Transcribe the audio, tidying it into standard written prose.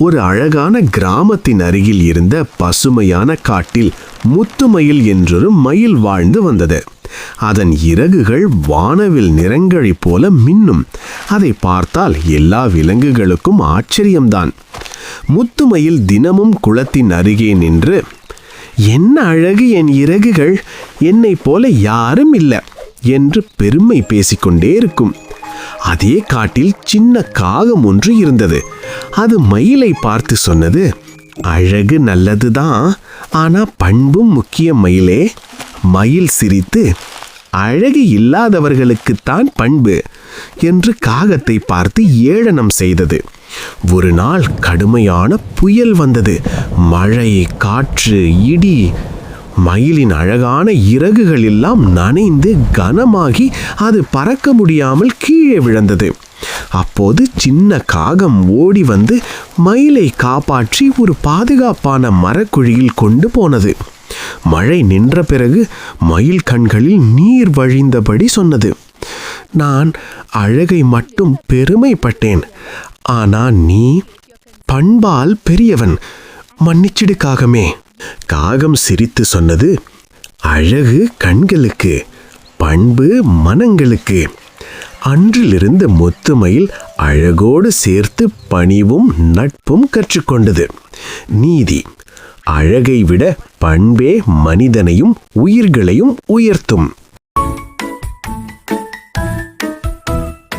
ஒரு அழகான கிராமத்தின் அருகில் இருந்த பசுமையான காட்டில் முத்துமயில் என்றொரு மயில் வாழ்ந்து வந்தது. அதன் இறகுகள் வானவில் நிறங்களைப் போல மின்னும். அதை பார்த்தால் எல்லா விலங்குகளுக்கும் ஆச்சரியம்தான். முத்துமயில் தினமும் குளத்தின் அருகே நின்று, என்ன அழகு என் இறகுகள், என்னை போல யாரும் இல்லை என்று பெருமை பேசிக்கொண்டே இருக்கும். அதே காட்டில் சின்ன காகம் ஒன்று இருந்தது. அது மயிலை பார்த்து சொன்னது, அழகு நல்லதுதான், ஆனா பண்பும் முக்கியம் மயிலே. மயில் சிரித்து, அழகு இல்லாதவர்களுக்குத்தான் பண்பு என்று காகத்தை பார்த்து ஏளனம் செய்தது. ஒரு நாள் கடுமையான புயல் வந்தது. மழை, காற்று, இடி. மயிலின் அழகான இறகுகள் எல்லாம் நனைந்து கனமாகி அது பறக்க முடியாமல் கீழே விழுந்தது. அப்போது சின்ன காகம் ஓடி வந்து மயிலை காப்பாற்றி ஒரு பாதுகாப்பான மரக்குழியில் கொண்டு போனது. மழை நின்ற பிறகு மயில் கண்களில் நீர் வழிந்தபடி சொன்னது, நான் அழகை மட்டும் பெருமைப்பட்டேன், ஆனா நீ பண்பால் பெரியவன், மன்னிச்சிடு காகமே. காகம் சிரித்து சொன்னது, அழகு கண்களுக்கு, பண்பு மனங்களுக்கு. அன்றிலிருந்து முத்துமயில் அழகோடு சேர்த்து பணிவும் நட்பும் கற்றுக்கொண்டது. நீதி: அழகை விட பண்பே மனிதனையும் உயிர்களையும் உயர்த்தும்.